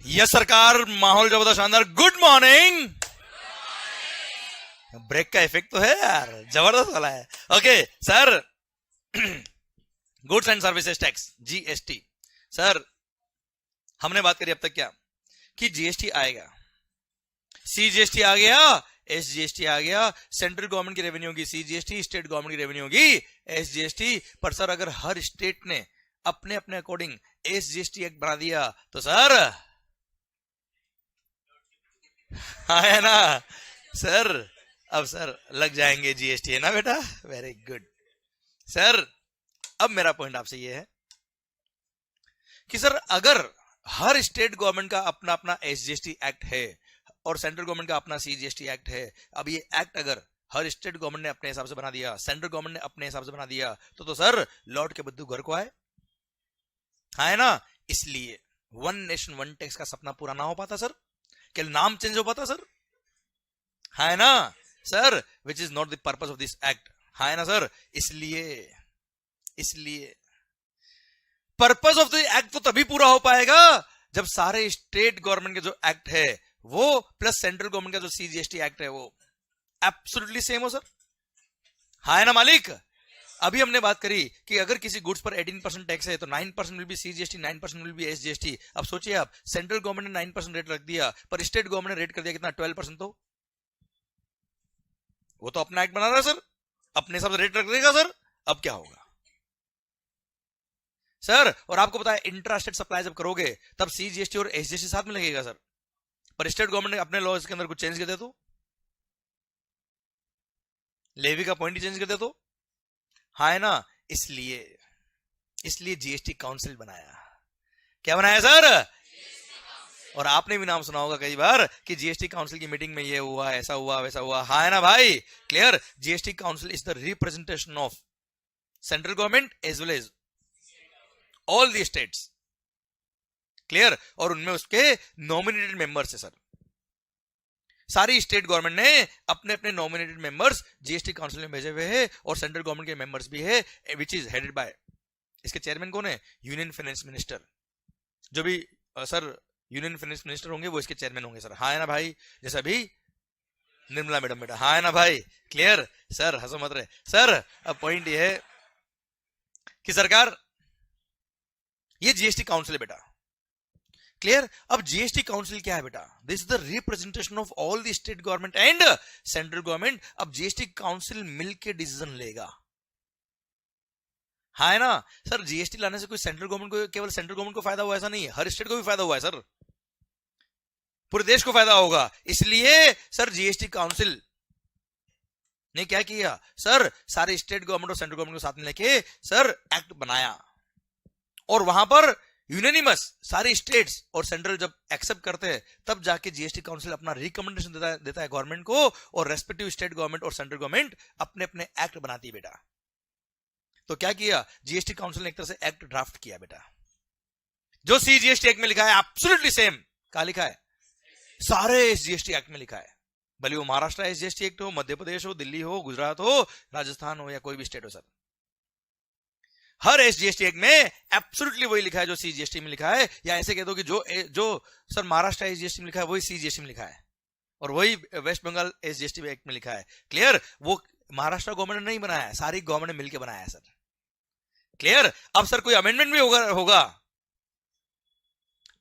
Yes सरकार, माहौल जबरदस्त शानदार। Good morning. ब्रेक का इफेक्ट तो है यार, जबरदस्त वाला है। Okay sir, goods and services tax GST. Sir हमने बात करी अब तक क्या कि जीएसटी आएगा, सीजीएसटी आ गया, एसजीएसटी आ गया, सेंट्रल गवर्नमेंट की रेवेन्यू होगी सीजीएसटी, स्टेट गवर्नमेंट की रेवेन्यू होगी एसजीएसटी। पर सर अगर हर स्टेट ने अपने अपने अकॉर्डिंग एसजीएसटी एक्ट बना दिया तो सर है ना सर, अब सर लग जाएंगे जीएसटी, है ना बेटा? Very good sir. अब मेरा पॉइंट आपसे ये है कि सर अगर हर स्टेट गवर्नमेंट का अपना अपना एसजीएसटी एक्ट है और सेंट्रल गवर्नमेंट का अपना सीजीएसटी एक्ट है, अब ये एक्ट अगर हर स्टेट गवर्नमेंट ने अपने हिसाब से बना दिया, सेंट्रल गवर्नमेंट ने अपने हिसाब से बना दिया, तो सर लौट के बुद्धू घर को आए, है ना? इसलिए वन नेशन वन टैक्स का सपना पूरा ना हो पाता सर, क्या नाम चेंज हो पाता सर, है ना sir? Which is not the purpose of this act, है ना सर? इसलिए पर्पस ऑफ द एक्ट तो तभी पूरा हो पाएगा जब सारे स्टेट गवर्नमेंट के जो एक्ट है वो प्लस सेंट्रल गवर्नमेंट का जो सीजीएसटी एक्ट है वो एब्सोल्युटली सेम हो सर, है ना मालिक? अभी हमने बात करी कि अगर किसी गुड्स पर 18% टैक्स है तो 9% will be CGST, 9% will be SGST. अब सोचिए आप, सेंट्रल गवर्नमेंट ने 9% रेट रख दिया पर स्टेट गवर्नमेंट ने रेट कर दिया कितना, 12%। तो वो तो अपना एक्ट बना रहा है सर, अपने हिसाब से रेट रख देगा सर। अब क्या होगा सर? और आपको पता है इंट्रा स्टेट सप्लाई जब करोगे तब सीजीएसटी और एसजीएसटी साथ में लगेगा सर, पर स्टेट गवर्नमेंट ने अपने लॉज के अंदर कुछ चेंज कर दे तो, लेवी का पॉइंट ही चेंज कर दे तो, है ना? इसलिए जीएसटी काउंसिल बनाया। क्या बनाया सर? और आपने भी नाम सुना होगा कई बार कि जीएसटी काउंसिल की मीटिंग में ये हुआ, ऐसा हुआ, वैसा हुआ, है ना भाई? Clear? GST council is the representation of central government as well as all the states. Clear? और उनमें उसके नॉमिनेटेड मेंबर्स है सर, सारी स्टेट गवर्नमेंट ने अपने अपने नॉमिनेटेड मेंबर्स जीएसटी काउंसिल में भेजे हुए हैं और सेंट्रल गवर्नमेंट के मेंबर्स भी है, विच इज हेडेड बाय, इसके चेयरमैन कौन है? Union finance minister. जो भी सर यूनियन फाइनेंस मिनिस्टर होंगे वो इसके चेयरमैन होंगे सर, हाँ है ना भाई? जैसा भी निर्मला मैडम बेटा, हाँ है ना भाई? Clear sir? हंसो मत रहे सर। अब पॉइंट ये है कि सरकार ये जीएसटी काउंसिल है बेटा। क्लियर? अब जीएसटी काउंसिल क्या है बेटा? This is the representation of all the state government and central government. अब जीएसटी काउंसिल मिलकर डिसीजन लेगा, है ना सर? जीएसटी लाने से कोई सेंट्रल गवर्नमेंट को, केवल सेंट्रल गवर्नमेंट को फायदा हुआ ऐसा नहीं है, हर स्टेट को भी फायदा हुआ है सर, पूरे देश को फायदा होगा। इसलिए सर जीएसटी काउंसिल ने क्या किया सर, सारे स्टेट गवर्नमेंट और सेंट्रल गवर्नमेंट को साथ में लेके सर एक्ट बनाया, और वहां पर यूनानिमस सारे स्टेट्स और सेंट्रल जब एक्सेप्ट करते हैं तब जाके जीएसटी काउंसिल अपना रिकमेंडेशन देता है गवर्नमेंट को, और रेस्पेक्टिव स्टेट गवर्नमेंट और सेंट्रल गवर्नमेंट अपने अपने एक्ट बनाती है बेटा। तो क्या किया जीएसटी काउंसिल ने? एक तरह से एक्ट ड्राफ्ट किया बेटा, जो सीजीएसटी एक्ट में लिखा है एब्सोल्युटली सेम। कहा लिखा है? सारे एसजीएसटी एक्ट में लिखा है, भले वो महाराष्ट्र एसजीएसटी एक्ट हो, मध्य प्रदेश हो, दिल्ली हो, गुजरात हो, राजस्थान हो, या कोई भी स्टेट हो सर, हर एसजीएसटी एक्ट में एब्सोल्युटली वही लिखा है जो सीजीएसटी में लिखा है। या ऐसे कह दो कि जो सर महाराष्ट्र एसजीएसटी में लिखा है वही सीजीएसटी में लिखा है, और वही वेस्ट बंगाल एसजीएसटी एक्ट में लिखा है। क्लियर? वो महाराष्ट्र गवर्नमेंट ने नहीं बनाया है, सारी गवर्नमेंट ने मिलकर बनाया है सर। क्लियर? अब सर कोई अमेंडमेंट भी होगा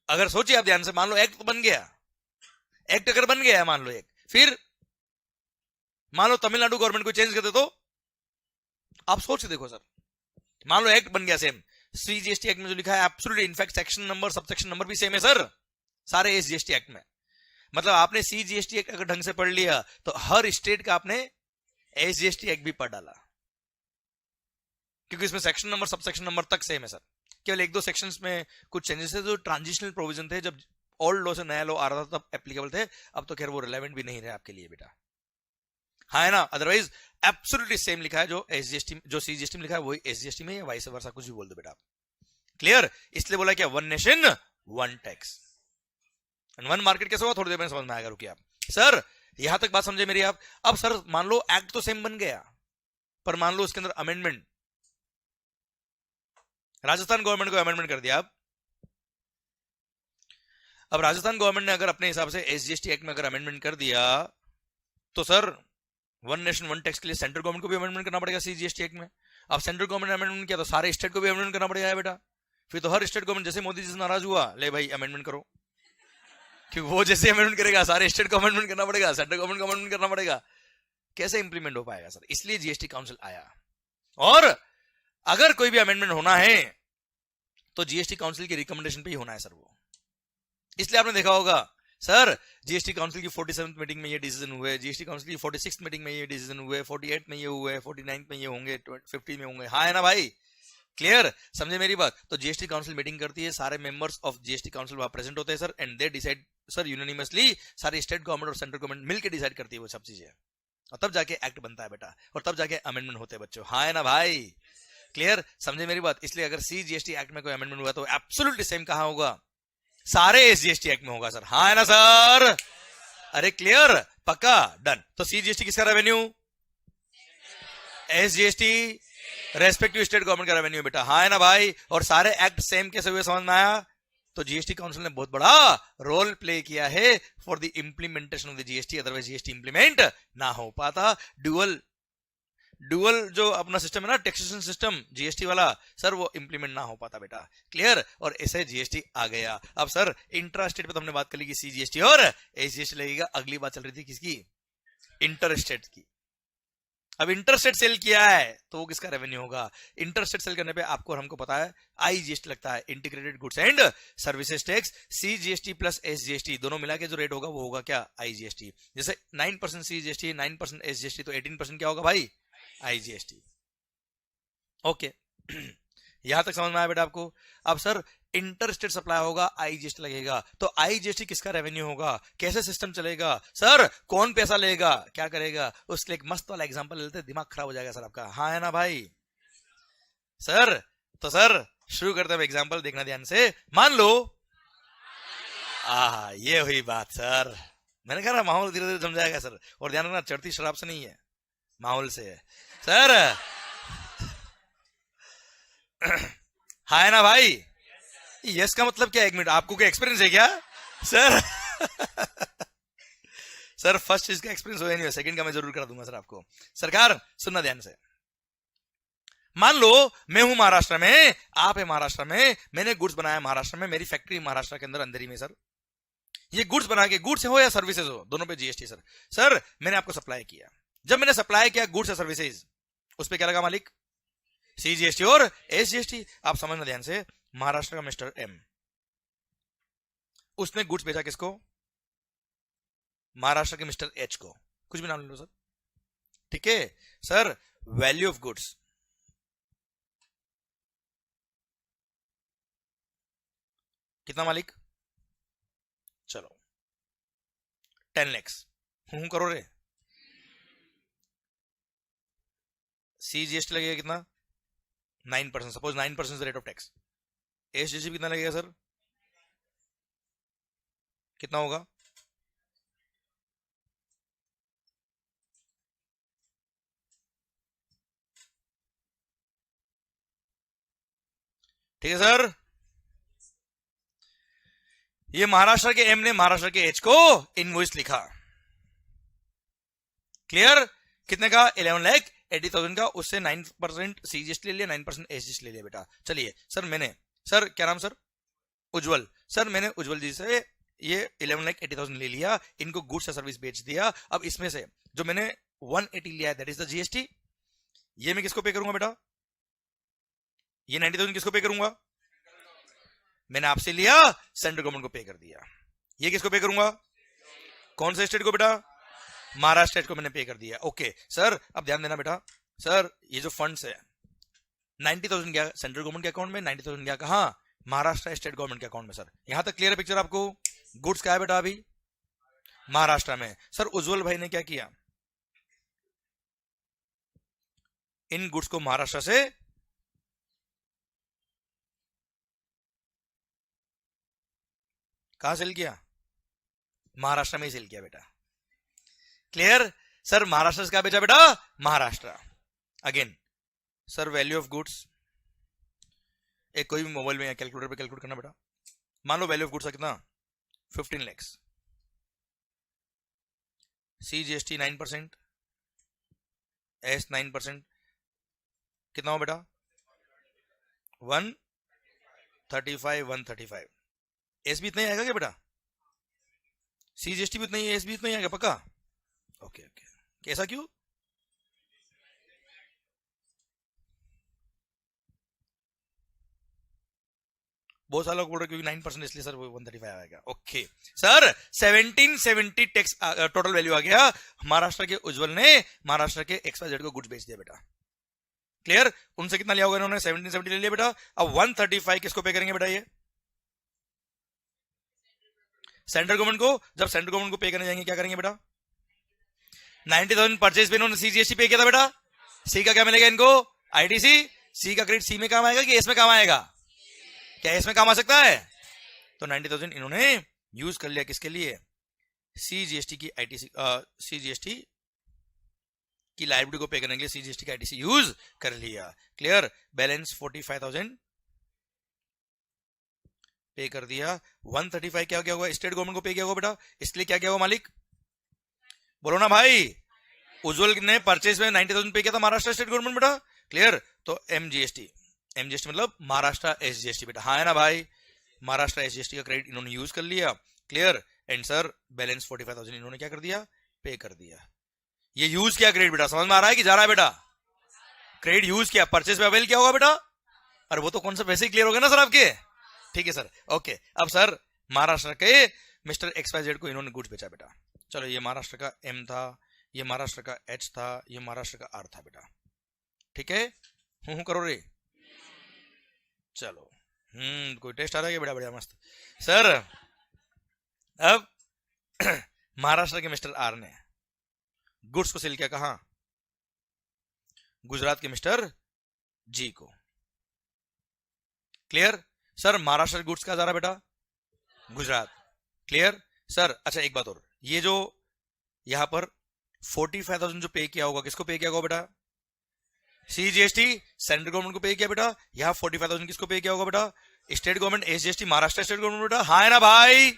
अगर सोचिए आप ध्यान से, मान लो एक्ट तो बन गया, एक्ट अगर बन गया है मान लो एक, फिर मान लो तमिलनाडु गवर्नमेंट को चेंज कर दे तो आप सोच के देखो सर, मान लो एक्ट बन गया सेम, सीजीएसटी एक्ट में जो लिखा है absolutely, in fact section number subsection number भी सेम है सर सारे एसजीएसटी एक्ट में। मतलब आपने सीजीएसटी एक्ट अगर ढंग से पढ़ लिया तो हर स्टेट का आपने एसजीएसटी एक्ट भी पढ़ डाला, क्योंकि इसमें सेक्शन नंबर सबसेक्शन नंबर तक सेम है सर। केवल एक दो सेक्शंस में कुछ चेंजेस थे जो ट्रांजिशनल प्रोविजन थे, जब ओल्ड लॉ से नया लॉ आ रहा था तब एप्लीकेबल थे, अब तो खैर वो रिलेवेंट भी नहीं रहे आपके लिए बेटा, है ना? अदरवाइज एब्सोल्युटली सेम लिखा है, जो एसजीएसटी जो सीजीएसटी में लिखा है वही एसजीएसटी में, या वाइस वर्सा, कुछ भी बोल दो बेटा आप। क्लियर? इसलिए बोला क्या, one nation one tax and one market. कैसे हुआ थोड़ी देर में समझ में आएगा, रुकिए आप सर, यहां तक बात समझे मेरी आप? अब सर मान लो एक्ट तो सेम बन गया, पर मान लो उसके अंदर अमेंडमेंट, राजस्थान गवर्नमेंट को अमेंडमेंट कर दिया, अब अब राजस्थान गवर्नमेंट ने अगर अपने हिसाब से एसजीएसटी एक्ट में अगर अमेंडमेंट कर दिया तो sir one nation one tax के लिए सेंट्रल गवर्नमेंट को भी अमेंडमेंट करना पड़ेगा सीजीएसटी एक्ट में। अब सेंट्रल गवर्नमेंट ने अमेंडमेंट किया तो सारे स्टेट को भी अमेंडमेंट करना पड़ेगा बेटा। फिर तो हर स्टेट गवर्नमेंट जैसे मोदी जी से नाराज हुआ, ले भाई अमेंडमेंट करो, क्योंकि वो जैसे अमेंडमेंट करेगा सारे स्टेट को अमेंडमेंट करना पड़ेगा, सेंट्रल गवर्नमेंट को अमेंडमेंट करना पड़ेगा, कैसे इंप्लीमेंट हो पाएगा सर। इसलिए जीएसटी काउंसिल आया। और अगर कोई भी अमेंडमेंट होना है तो जीएसटी काउंसिल की रिकमेंडेशन पे ही होना है सर वो। इसलिए आपने देखा होगा सर जीएसटी काउंसिल की 47th मीटिंग में ये डिसीजन हुए, जीएसटी काउंसिल की 46th मीटिंग में ये डिसीजन हुए, 48 में ये हुए, 49 में ये होंगे, 50 में होंगे। हाँ है ना भाई, क्लियर, समझे मेरी बात। तो जीएसटी काउंसिल मीटिंग करती है, सारे मेंबर्स ऑफ जीएसटी काउंसिल वहां प्रेजेंट होते हैं sir, and they decide sir unanimously, सारी स्टेट गवर्नमेंट और सेंट्रल गवर्नमेंट मिलकर डिसाइड करती है वो सब चीजें, और तब जाके एक्ट बनता है बेटा, और तब जाके अमेंडमेंट होते हैं बच्चों। हाँ है ना भाई, क्लियर, समझे मेरी बात। इसलिए अगर सीजीएसटी एक्ट में कोई अमेंडमेंट हुआ तो एब्सोल्युटली सेम कहां होगा, सारे एसजीएसटी एक्ट में होगा सर। हाँ है ना सर, अरे क्लियर, पक्का, डन। तो सीजीएसटी किसका revenue, SGST respective state government का रेवेन्यू बेटा। हाँ है ना भाई, और सारे एक्ट सेम कैसे हुए समझ में आया। तो जीएसटी काउंसिल ने बहुत बड़ा रोल प्ले किया है for the implementation of the GST, otherwise GST implement ना हो पाता। ड्यूअल जो अपना सिस्टम है ना, टैक्सेशन सिस्टम जीएसटी वाला सर, वो इंप्लीमेंट ना हो पाता बेटा, क्लियर। और ऐसे जीएसटी आ गया। अब सर इंट्रा स्टेट पे तो हमने बात कर ली कि सीजीएसटी और एसजीएसटी लगेगा, अगली बात चल रही थी किसकी, इंटर स्टेट की। अब इंटर स्टेट सेल किया है तो वो किसका रेवेन्यू होगा। इंटर स्टेट सेल करने पे आपको और हमको पता है आईजीएसटी लगता है, integrated goods and services tax. CGST plus SGST दोनों मिला के जो रेट होगा वो होगा क्या, आईजीएसटी। जैसे 9% सीजीएसटी 9% एसजीएसटी, तो 18% क्या होगा भाई, आईजीएसटी। ओके यहां तक समझ में आया बेटा आपको। अब सर इंटर स्टेट सप्लाई होगा, आईजीएसटी लगेगा, तो आईजीएसटी किसका रेवेन्यू होगा, कैसे सिस्टम चलेगा सर, कौन पैसा लेगा, क्या करेगा, उसके लिए एक मस्त वाला एग्जांपल लेते हैं, दिमाग खराब हो जाएगा सर आपका। हाँ है ना भाई सर। तो सर शुरू करते हैं एग्जांपल, देखना ध्यान से। मान लो ये हुई बात सर, मैंने कहा ना माहौल धीरे धीरे जम जाएगा सर, और ध्यान रखना चढ़ती शराब से नहीं है, माहौल से है सर। हाँ है ना भाई, यस का मतलब क्या, एक मिनट, आपको क्या एक्सपीरियंस है क्या सर। सर फर्स्ट चीज का एक्सपीरियंस हो नहीं, सेकंड का मैं जरूर करा दूंगा सर आपको। सरकार सुनना ध्यान से, मान लो मैं हूं महाराष्ट्र में, आप है महाराष्ट्र में, मैंने गुड्स बनाया महाराष्ट्र में, मेरी फैक्ट्री महाराष्ट्र के अंदर ही में सर। ये गुड्स बना के, गुड्स हो या सर्विसेज हो, दोनों पे जीएसटी सर। सर मैंने आपको सप्लाई किया, जब मैंने सप्लाई किया गुड्स या सर्विसेज, उस पर क्या लगा मालिक, सीजीएसटी और एसजीएसटी। आप समझना ध्यान से, महाराष्ट्र का मिस्टर एम, उसने गुड्स भेजा किसको, महाराष्ट्र के मिस्टर एच को, कुछ भी नाम ले लो सर, ठीक है सर। वैल्यू ऑफ गुड्स कितना मालिक, चलो 10 लाख, हूं करो रे। सीजीएसटी लगेगा कितना, 9%, suppose 9% rate of tax. SGST कितना लगेगा सर, कितना होगा, ठीक है सर। ये महाराष्ट्र के एम ने महाराष्ट्र के एच को इनवॉइस लिखा, क्लियर, कितने का, 11,80,000 का, उससे 9% सीजीएसटी ले लिया, 9% एसजीएसटी ले लिया बेटा। चलिए सर मैंने, सर क्या नाम सर, उज्जवल, सर मैंने उज्जवल जी से ये 11,80,000 ले लिया, इनको गुड्स या सर्विस बेच दिया। अब इसमें से जो मैंने 180 लिया है दैट इज द जीएसटी, ये मैं किसको पे करूंगा बेटा, ये 90,000 किसको पे करूंगा, मैंने आपसे लिया, सेंट्रल गवर्नमेंट को पे कर दिया। ये किसको पे करूंगा, कौन से स्टेट को बेटा, महाराष्ट्र स्टेट को मैंने पे कर दिया। ओके सर अब ध्यान देना बेटा, सर ये जो फंड्स है 90,000 गया सेंट्रल गवर्नमेंट के अकाउंट में, 90,000 गया कहां, महाराष्ट्र स्टेट गवर्नमेंट के अकाउंट में सर। यहां तक क्लियर है पिक्चर आपको। गुड्स क्या है बेटा अभी महाराष्ट्र में। सर उज्जवल भाई ने क्या किया, इन गुड्स को महाराष्ट्र से कहां सेल किया, महाराष्ट्र में ही सेल किया बेटा, क्लियर सर। महाराष्ट्र से क्या बेचा बेटा, Maharashtra. Again sir value of goods, एक कोई भी मोबाइल में या कैलकुलेटर पे कैलकुलेट करना बेटा। मान लो वैल्यू ऑफ गुड्स कितना 15 lakhs. CGST 9%, S 9%, कितना हो बेटा? 135, 135. एस भी इतना ही आएगा क्या बेटा? CGST भी उतना ही, एस भी इतना ही आएगा पक्का? Okay okay. कैसा क्यों? बहुत सारे लोग बोल रहे क्योंकि 9% इसलिए सर 135 आएगा. Okay sir, 1770 tax total value आ गया. महाराष्ट्र के उज्जवल ने महाराष्ट्र के XYZ को गुड्स बेच दिया बेटा. क्लियर? उनसे कितना लिया होगा इन्होंने? 1770 ले लिया बेटा. अब 135 किसको पे करेंगे बेटा? ये सेंट्रल गवर्नमेंट को. जब सेंट्रल गवर्नमेंट को पे करने जाएंगे क्या करेंगे बेटा? 90,000 परचेज पे इन्होंने CGST पे किया था बेटा. सी का क्या मिलेगा इनको? ITC. सी का क्रेडिट सी में काम आएगा कि एस में काम आएगा? क्या एस में काम आ सकता है? तो 90,000 इन्होंने यूज कर लिया किसके लिए? CGST की ITC, CGST की लाइबिलिटी को पे करने के लिए CGST का ITC यूज कर लिया. क्लियर? बैलेंस 45,000 पे कर दिया. 135 क्या क्या होगा? स्टेट गवर्नमेंट को पे किया होगा बेटा. इसलिए क्या क्या होगा मालिक? बोलो ना भाई. उज्जवल ने परचेज में 90,000 पे किया था महाराष्ट्र स्टेट गवर्नमेंट बेटा. क्लियर? तो MGST मतलब महाराष्ट्र SGST बेटा. हाँ है ना भाई? महाराष्ट्र SGST का क्रेडिट इन्होंने यूज कर लिया. क्लियर? एंड सर बैलेंस 45,000 इन्होंने क्या कर दिया? पे कर दिया. ये यूज किया क्रेडिट बेटा. समझ में आ रहा है कि जा रहा है बेटा? क्रेडिट यूज किया, परचेज में अवेल क्या होगा बेटा? अरे वो तो कॉन्सेप्ट वैसे ही क्लियर हो गया ना सर आपके. ठीक है सर. ओके. अब सर महाराष्ट्र के मिस्टर XYZ को इन्होंने गुड्स बेचा बेटा. चलो ये महाराष्ट्र का M था, ये महाराष्ट्र का H था, ये महाराष्ट्र का R था बेटा. ठीक है? हूं करो रे. चलो कोई टेस्ट आ रहा है बेटा? बढ़िया मस्त. सर अब महाराष्ट्र के मिस्टर R ने गुड्स को सेल किया कहां? गुजरात के मिस्टर G को. क्लियर? सर महाराष्ट्र गुड्स का जा रहा बेटा? गुजरात. क्लियर? सर अच्छा एक बात और, ये जो यहां पर 45,000 जो पे किया होगा किसको पे किया होगा बेटा? CGST सेंट्रल गवर्नमेंट को पे किया बेटा. यहां 45,000 किसको पे किया होगा बेटा? State government SGST Maharashtra state government बेटा. हाँ है ना भाई?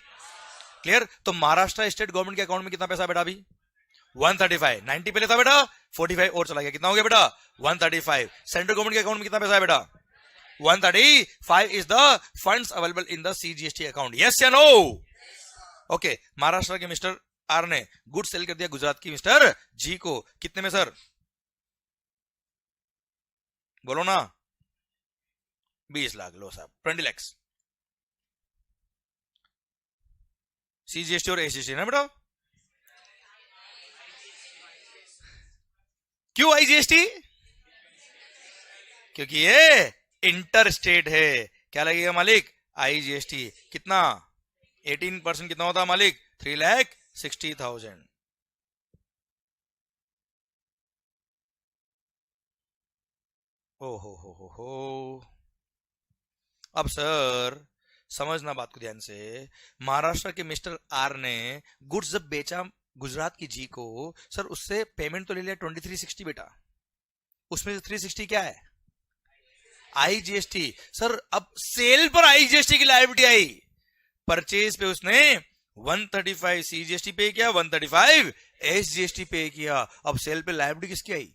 क्लियर? तो महाराष्ट्र स्टेट गवर्नमेंट के अकाउंट में कितना पैसा बेटा? अभी 135. 90 पहले था बेटा, 45 और चला गया. कितना हो गया बेटा? 135. सेंट्रल गवर्नमेंट के अकाउंट में कितना पैसा है बेटा? 135 is the funds available in the CGST account. Yes या no? ओके. महाराष्ट्र के मिस्टर R ने गुड सेल कर दिया गुजरात की मिस्टर G को. कितने में सर? बोलो ना. 20 लाख. लो साहब 20 lakhs. CGST और SGST ना बेटा? क्यों IGST? क्योंकि ये इंटर स्टेट है. क्या लगेगा मालिक? IGST. कितना? 18% कितना होता मालिक? 3,60,000. ओ हो. अब सर समझना बात को ध्यान से. महाराष्ट्र के मिस्टर R ने गुड्स जब बेचा गुजरात की G को, सर उससे पेमेंट तो ले लिया 2360 बेटा. उसमें से 360 क्या है? IGST. सर अब सेल पर IGST की लायबिलिटी आई. परचेज पे उसने 135 CGST पे किया, 135 SGST पे किया. अब सेल पे लायबिलिटी किसकी आई?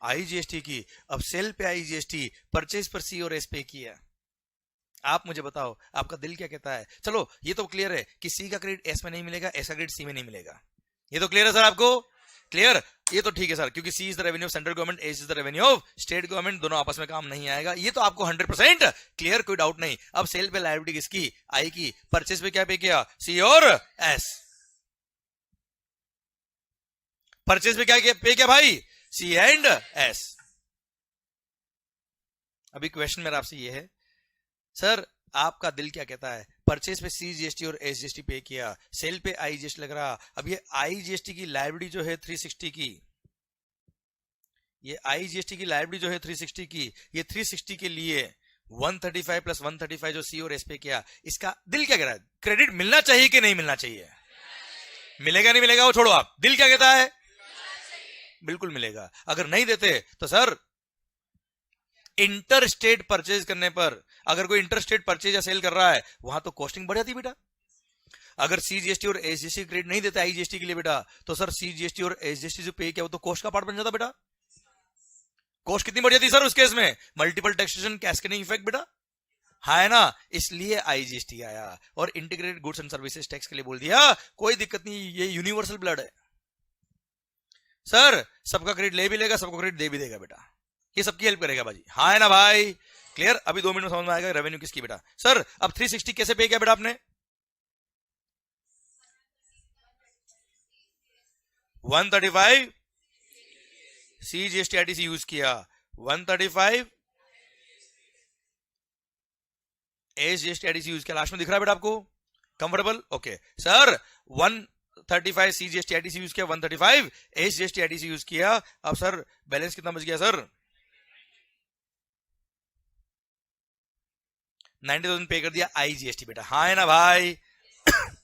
IGST की. अब सेल पे IGST, परचेज पर C और S पे किया. आप मुझे बताओ आपका दिल क्या कहता है? चलो ये तो क्लियर है कि C का क्रेडिट S में नहीं मिलेगा, S का क्रेडिट C में नहीं मिलेगा. ये तो क्लियर है सर आपको? क्लियर? ये तो ठीक है सर, क्योंकि C is the revenue of central government, S is the revenue of state government. दोनों आपस में काम नहीं आएगा. ये तो आपको 100% क्लियर, कोई डाउट नहीं. अब सेल पे लायबिलिटी किसकी? I की. परचेज पे क्या पे किया? C और S. परचेज पे क्या पे किया भाई? C and S. अभी क्वेश्चन मेरा आपसे ये है सर आपका दिल क्या कहता है? परचेज पे CGST और SGST पे किया, सेल पे IGST लग रहा. अब ये IGST की लायबिलिटी जो है 360 की, ये IGST की लायबिलिटी जो है 360 की, ये 360 के लिए 135 प्लस 135 जो C और S पे किया, इसका दिल क्या कह रहा है? क्रेडिट मिलना चाहिए कि नहीं मिलना चाहिए? मिलेगा नहीं मिलेगा वो छोड़ो आप. दिल क्या कहता है? बिल्कुल मिलेगा. अगर नहीं देते तो सर इंटर स्टेट परचेज करने पर, अगर कोई इंटर स्टेट परचेज या सेल कर रहा है, वहां तो कॉस्टिंग बढ़ जाती बेटा. अगर सीजीएसटी और एसजीएसटी क्रेडिट नहीं देता आईजीएसटी के लिए बेटा, तो सर सीजीएसटी और एसजीएसटी जो पे किया वो तो कॉस्ट का पार्ट बन जाता बेटा। कॉस्ट कितनी बढ़ जाती सर उस केस में, मल्टीपल टैक्सेशन कैस्केडिंग इफेक्ट बेटा, हाँ है ना, इसलिए आईजीएसटी आया और integrated goods and services tax के लिए बोल दिया कोई दिक्कत नहीं, ये यूनिवर्सल ब्लड है सर, सबका क्रेडिट ले भी लेगा, सबको क्रेडिट दे भी देगा बेटा, ये सबकी हेल्प करेगा बाजी, हाँ है ना भाई, क्लियर। अभी 2 मिनट में समझ में आएगा रेवेन्यू किसकी बेटा। सर अब 360 कैसे पे किया बेटा आपने, 135 सीजीएसटी आईटीसी यूज किया, 135 एसजीएसटी आईटीसी यूज किया, लास्ट में दिख रहा है बेटा आपको, comfortable, okay sir 135 CGST ITC use किया, 135 एसजीएसटी आईटीसी यूज किया, अब सर बैलेंस कितना बच गया सर, 90,000 पे कर दिया आईजीएसटी बेटा, हाँ है ना भाई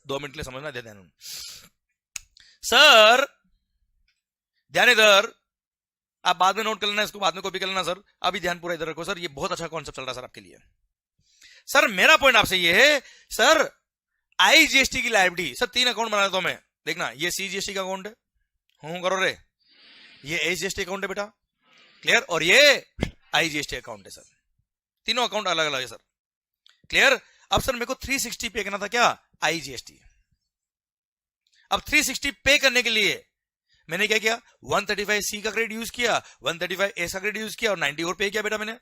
2 मिनट के लिए समझना दे देना सर, ध्यान इधर, आप बाद में नोट कर लेना, इसको बाद में कॉपी कर लेना सर, अभी ध्यान पूरा इधर रखो सर, ये बहुत अच्छा कॉन्सेप्ट चल रहा है सर आपके लिए। सर मेरा पॉइंट आपसे ये है सर, आईजीएसटी की लायबिलिटी, सर 3 अकाउंट बना देता हूं मैं, देखना ये सीजीएसटी का अकाउंट है, हूं करो रे, ये एसजीएसटी अकाउंट है बेटा, क्लियर, और ये आईजीएसटी अकाउंट है सर, तीनों अकाउंट अलग अलग है सर, क्लियर। अब सर मेरे को 360 पे करना था क्या, आईजीएसटी, अब 360 पे करने के लिए मैंने क्या किया, 135 सी का क्रेडिट यूज किया, 135 एस का क्रेडिट यूज किया और 90 और पे किया बेटा मैंने,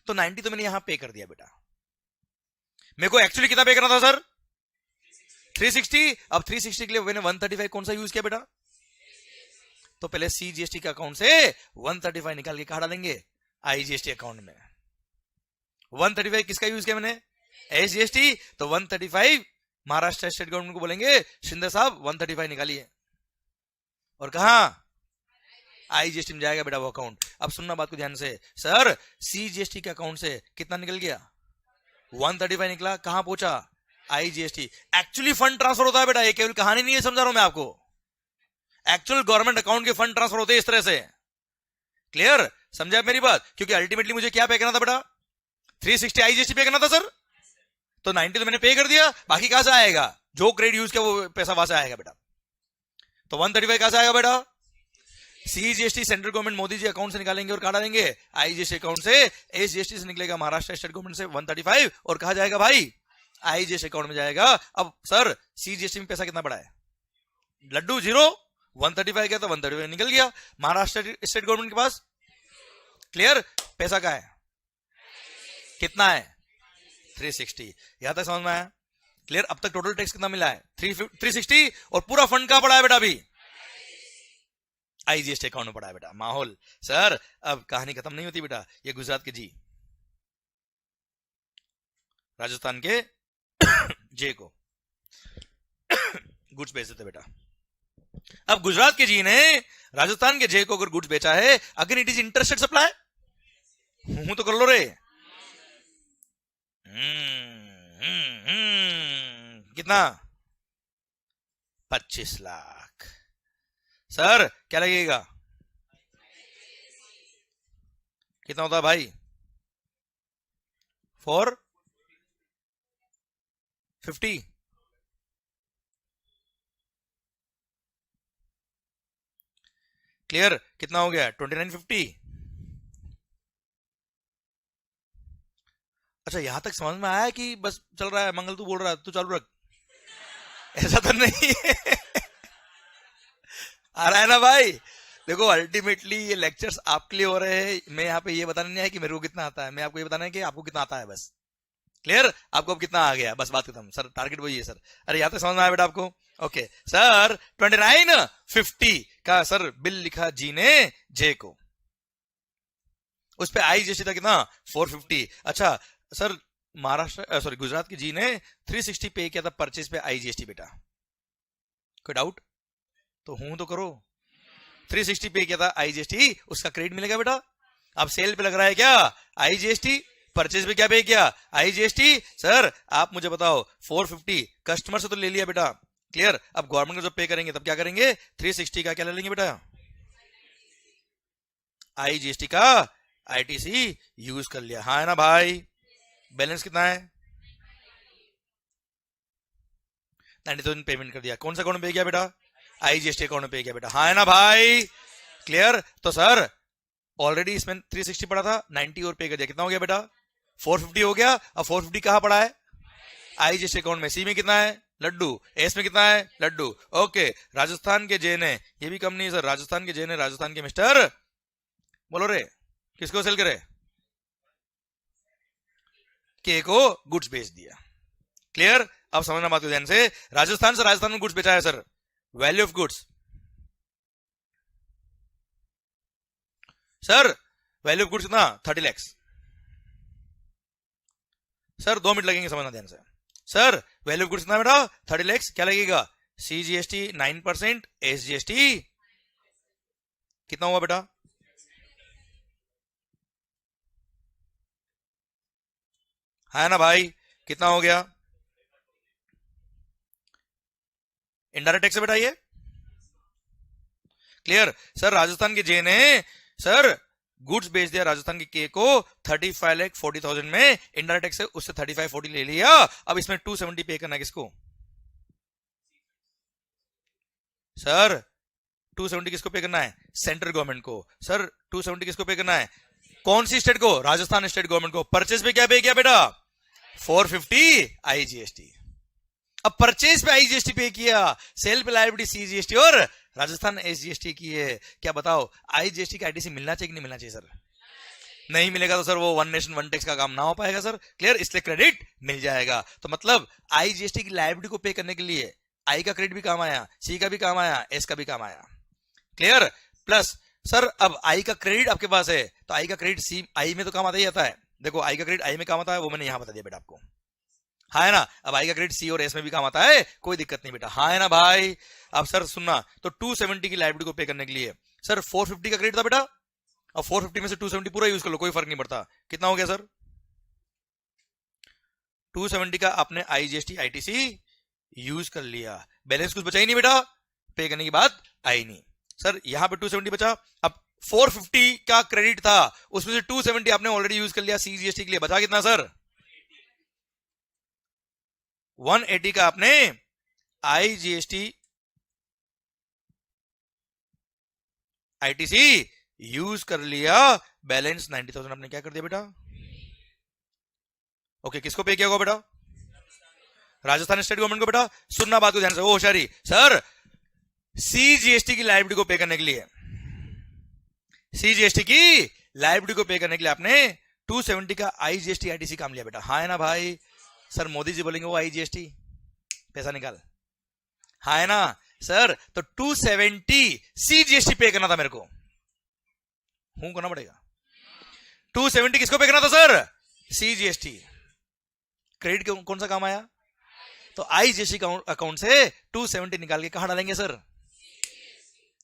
तो 90 तो मैंने यहां पे कर दिया बेटा, मेरे को एक्चुअली कितना पे करना था सर 360, अब 360 के लिए मैंने 135 कौन सा यूज किया बेटा, तो पहले सीजीएसटी के अकाउंट से 135 निकाल के कहा डालेंगे आईजीएसटी अकाउंट में, 135 किसका यूज किया मैंने, एसजीएसटी, तो 135 महाराष्ट्र स्टेट गवर्नमेंट को बोलेंगे शिंदे साहब 135 निकालिए, और कहा आईजीएसटी में जाएगा बेटा वो अकाउंट। अब सुनना बात को ध्यान से, सर सीजीएसटी के अकाउंट से कितना निकल गया, 135 निकला, कहां पहुंचा, आईजीएसटी, एक्चुअली फंड ट्रांसफर होता है बेटा, ये केवल कहानी नहीं है, समझा रहा हूं मैं आपको, एक्चुअल गवर्नमेंट अकाउंट के फंड ट्रांसफर होते हैं इस तरह से, क्लियर, समझा मेरी बात, क्योंकि अल्टीमेटली मुझे क्या पे करना था बेटा, 360 आईजीएसटी पे करना था सर, तो 90 तो मैंने पे कर दिया, बाकी कहां से आएगा, जो क्रेडिट यूज किया वो पैसा वहां से आएगा बेटा, तो 135 कहां से आएगा बेटा, CGST central government Modi ji account से निकालेंगे और काटा देंगे, आईजीएसटी अकाउंट से, एसजीएसटी से निकलेगा महाराष्ट्र स्टेट गवर्नमेंट से 135 और कहा जाएगा भाई आईजीएसटी अकाउंट में जाएगा। अब सर सीजीएसटी में पैसा कितना बढ़ा है, लड्डू 0, 135 गया तो 135 निकल गया महाराष्ट्र स्टेट गवर्नमेंट के पास, क्लियर, पैसा का है कितना है 360, यहां तक समझ में आया, क्लियर। अब तक टोटल टैक्स कितना मिला है 360 और पूरा फंड कहां पड़ा है बेटा, अभी आईजीएसटी अकाउंट में पड़ा है बेटा, माहौल सर, अब कहानी खत्म नहीं होती बेटा, ये गुजरात के जी राजस्थान के जे को गुड्स बेचते थे बेटा, अब गुजरात के जी ने राजस्थान के जे को अगर गुड्स बेचा है, अगर इट इज इंटरेस्टेड सप्लाई, हूं तो कर लो रे, कितना 25 लाख, सर क्या लगेगा, कितना होता है भाई, 450, क्लियर, कितना हो गया 2950, अच्छा यहां तक समझ में आया कि बस चल रहा है, मंगल तू बोल रहा है तू चालू रख, ऐसा तो नहीं है आ रहा है ना भाई, देखो अल्टीमेटली ये लेक्चर्स आपके लिए हो रहे हैं, मैं यहाँ पे ये बताना नहीं है कि मेरे को कितना आता है, मैं आपको ये बताना है कि आपको कितना आता है, बस क्लियर, आपको अब कितना आ गया, बस बात खत्म सर, टारगेट वही है सर, अरे यहाँ तक समझ में आया बेटा आपको, ओके सर 2950 का सर बिल लिखा जी ने जे को, उस पे आईजीएसटी था कितना 450, अच्छा सर महाराष्ट्र सॉरी गुजरात की जी ने 360 पे किया था परचेज पे आईजीएसटी बेटा, कोई डाउट, तो हूं तो करो, 360 पे किया था आईजीएसटी, उसका क्रेडिट मिलेगा बेटा, अब सेल पे लग रहा है क्या आईजीएसटी, परचेज पे क्या पे किया आईजीएसटी, सर आप मुझे बताओ 450 कस्टमर से तो ले लिया बेटा, क्लियर, अब गवर्नमेंट को जब पे करेंगे तब क्या करेंगे, 360 का क्या ले लेंगे बेटा, आईजीएसटी का आईटीसी यूज कर लिया, हाँ है ना भाई, बैलेंस कितना है, 90,000 पेमेंट कर दिया। कौन सा अकाउंट में पे किया बेटा? आईजीएसटी अकाउंट में पे किया बेटा। हाँ है ना भाई? क्लियर? तो सर ऑलरेडी इसमें 360 पड़ा था, 90 और पे कर दिया, कितना हो गया बेटा? 450 हो गया। अब 450 कहां पड़ा है? आईजीएसटी अकाउंट में। सी में कितना है? लड्डू। एस में कितना है? लड्डू। ओके, राजस्थान के जे ने, ये भी कम नहीं है सर, राजस्थान के जे ने, राजस्थान के मिस्टर बोलो रे, किसको सेल करे? के को गुड्स बेच दिया। क्लियर? अब समझना बात को ध्यान से, राजस्थान से राजस्थान में गुड्स बेचा है sir. Value of goods sir, value of goods कितना? 30 लाख। सर 2 मिनट लगेंगे, समझना ध्यान से। सर वैल्यू ऑफ गुड्स कितना बेटा? 30 लाख। क्या लगेगा? सीजीएसटी 9%, एसजीएसटी कितना हुआ बेटा? है ना भाई? कितना हो गया? इनडायरेक्ट टैक्स से बेटा ये। क्लियर? सर राजस्थान के जे ने सर गुड्स बेच दिया राजस्थान के के को 35,40,000 में, इनडायरेक्ट टैक्स से उससे 35,40 ले लिया। अब इसमें 270 पे करना है किसको? सर 270 किसको पे करना है? सेंट्रल गवर्नमेंट को। सर 270 किसको पे करना है? कौन सी स्टेट को? राजस्थान स्टेट गवर्नमेंट को। परचेज पे क्या पे किया बेटा? 450 आईजीएसटी। अब परचेज पे आईजीएसटी पे किया, सेल पे लायबिलिटी सीजीएसटी और राजस्थान एसजीएसटी की है। क्या बताओ आईजीएसटी का आईटीसी मिलना चाहिए कि नहीं मिलना चाहिए सर? नहीं मिलेगा तो सर वो वन नेशन वन टैक्स का काम ना हो पाएगा सर। क्लियर? इसलिए क्रेडिट मिल जाएगा। तो मतलब आईजीएसटी की लायबिलिटी को पे करने के लिए आई का क्रेडिट भी काम आया, सी का भी काम आया, एस का भी काम आया। क्लियर? प्लस सर अब आई का क्रेडिट आपके पास है तो आई का क्रेडिट सी आई में तो काम आता ही आता है। देखो आई का क्रेडिट आई में काम आता है, वो मैंने यहां बता दिया बेटा आपको। हाँ है ना? अब आई का क्रेडिट सी और एस में भी काम आता है, कोई दिक्कत नहीं बेटा। हाँ है ना भाई? अब सर सुनना, तो 270 की लायबिलिटी को पे करने के लिए सर 450 का क्रेडिट था बेटा। अब 450 में से 270 पूरा यूज कर लो, कोई फर्क नहीं पड़ता। कितना हो गया सर? 270 का आपने आईजीएसटी आईटीसी यूज कर लिया, बैलेंस कुछ बचा ही नहीं बेटा, पे करने की बात आई नहीं। सर यहां पे 270 बचा। अब 450 का क्रेडिट था, उसमें से 270 आपने ऑलरेडी यूज कर लिया सीजीएसटी के लिए, बचा कितना सर? 180 का आपने आईजीएसटी आईटीसी यूज कर लिया, बैलेंस 90,000 आपने क्या कर दिया बेटा? ओके, किसको पे किया होगा बेटा? राजस्थान स्टेट गवर्नमेंट को बेटा। सुनना बात को ध्यान से, वो होशियारी। सर सीजीएसटी की लायबिलिटी को पे करने के लिए, सीजीएसटी की लायबिलिटी को पे करने के लिए आपने 270 का आईजीएसटी आईटीसी काम लिया बेटा। हाँ है ना भाई? सर मोदी जी बोलेंगे वो आईजीएसटी पैसा निकाल। हाँ है ना? सर तो 270 सीजीएसटी पे करना था मेरे को, हूं करना पड़ेगा। 270 किसको पे करना था सर? सीजीएसटी। क्रेडिट कौन सा काम आया? तो आईजीएसटी अकाउंट से 270 निकाल के कहां डालेंगे सर?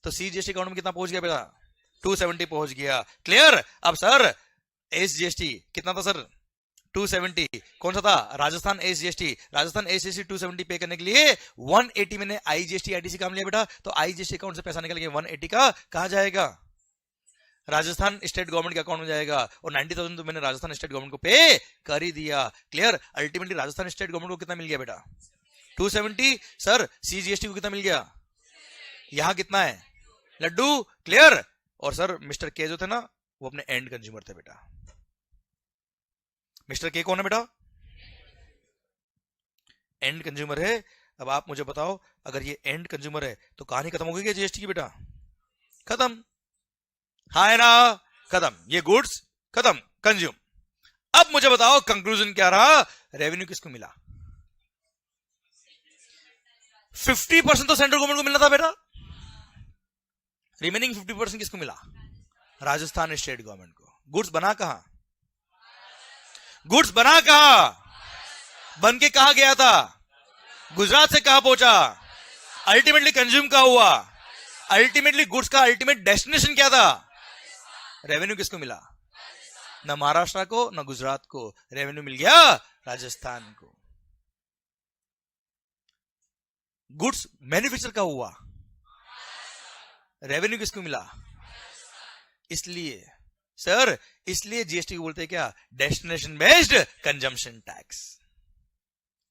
तो सीजीएसटी अकाउंट में कितना पहुंच गया बेटा? 270 पहुंच गया। क्लियर? अब सर एसजीएसटी कितना था सर? 270। कौन सा था? राजस्थान एसजीएसटी। राजस्थान एसजीएसटी 270 पे करने के लिए 180 मैंने आईजीएसटी आईटीसी काम लिया बेटा। तो आईजीएसटी अकाउंट से पैसा निकल के 180 का कहां जाएगा? राजस्थान स्टेट गवर्नमेंट के अकाउंट में जाएगा। और 90,000 तो मैंने राजस्थान स्टेट गवर्नमेंट को पे कर ही दिया। Clear? Ultimately Rajasthan state government को कितना मिल गया बेटा? 270। सर सीजीएसटी को कितना मिल गया? यहां कितना है? लड्डू। क्लियर? और सर मिस्टर के जो थे ना, वो अपने एंड कंज्यूमर थे बेटा। मिस्टर के कौन है बेटा? एंड कंज्यूमर है। अब आप मुझे बताओ, अगर ये एंड कंज्यूमर है तो कहानी खत्म हो गई क्या जीएसटी की बेटा? खत्म। हाँ है ना? खत्म। ये गुड्स खत्म, कंज्यूम। अब मुझे बताओ कंक्लूजन क्या रहा? रेवेन्यू किसको मिला? 50% तो सेंट्रल गवर्नमेंट को मिलना था बेटा, रिमेनिंग 50% किसको मिला? राजस्थान स्टेट गवर्नमेंट को। गुड्स बना कहां? गुड्स बना कहां? बन के कहां गया था? गुजरात से कहां पहुंचा? अल्टीमेटली कंज्यूम कहां हुआ? अल्टीमेटली गुड्स का अल्टीमेट डेस्टिनेशन क्या था? रेवेन्यू किसको मिला? ना महाराष्ट्र को ना गुजरात को, रेवेन्यू मिल गया राजस्थान को। गुड्स मैन्युफैक्चर का हुआ, रेवेन्यू किसको मिला? इसलिए सर, इसलिए जीएसटी को बोलते हैं क्या? Destination based consumption tax.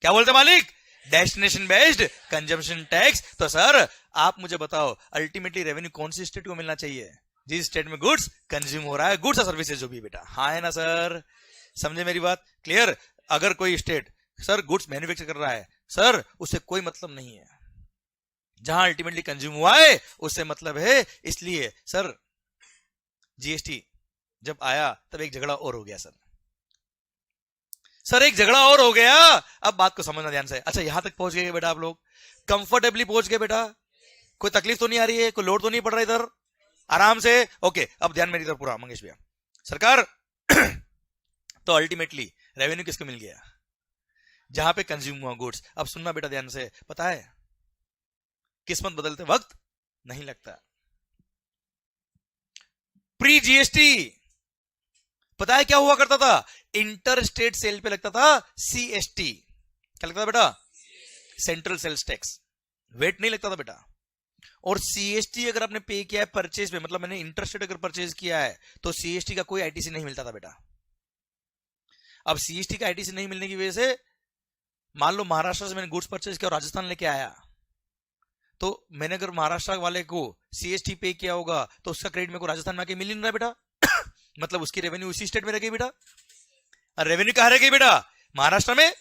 क्या बोलते मालिक? Destination based consumption tax. तो सर आप मुझे बताओ अल्टीमेटली रेवेन्यू कौन सी स्टेट को मिलना चाहिए? जिस स्टेट में गुड्स कंज्यूम हो रहा है, गुड्स और सर्विसेज जो भी बेटा। हाँ है ना सर? समझे मेरी बात? क्लियर? अगर कोई स्टेट सर गुड्स मैन्युफैक्चर कर रहा है सर, उससे कोई मतलब नहीं है, जहां अल्टीमेटली कंज्यूम हुआ है उससे मतलब है। इसलिए सर जीएसटी जब आया तब एक झगड़ा और हो गया सर एक झगड़ा और हो गया। अब बात को समझना ध्यान से। अच्छा यहां तक पहुंच गए बेटा आप लोग? कंफर्टेबली पहुंच गए बेटा? कोई तकलीफ तो नहीं आ रही है? कोई लोड तो नहीं पड़ रहा इधर? आराम से ओके। अब ध्यान मेरी तरफ पूरा मंगेश भैया। सरकार तो अल्टीमेटली रेवेन्यू किसको मिल गया? जहां पे कंज्यूम हुआ गुड्स। अब सुनना बेटा ध्यान से। पता है किस्मत बदलते वक्त नहीं लगता। प्री जीएसटी पता है क्या हुआ करता था? इंटर स्टेट सेल पे लगता था सीएसटी। क्या लगता था बेटा? Central sales tax. वेट नहीं लगता था बेटा। और सीएसटी अगर आपने पे किया है परचेज में, मतलब मैंने इंटर स्टेट अगर परचेज किया है तो सीएसटी का कोई आईटीसी नहीं मिलता था बेटा। अब सीएसटी का आईटीसी नहीं मिलने की वजह से मान लो महाराष्ट्र से मैंने गुड्स परचेज किया और राजस्थान लेके आया, तो मैंने अगर महाराष्ट्र वाले को सीएसटी पे किया होगा तो उसका क्रेडिट मेरे को राजस्थान में आके मिल नहीं रहा बेटा। मतलब उसकी रेवेन्यू उसी स्टेट में रह गई बेटा। और रेवेन्यू कहां रह गई बेटा? महाराष्ट्र में।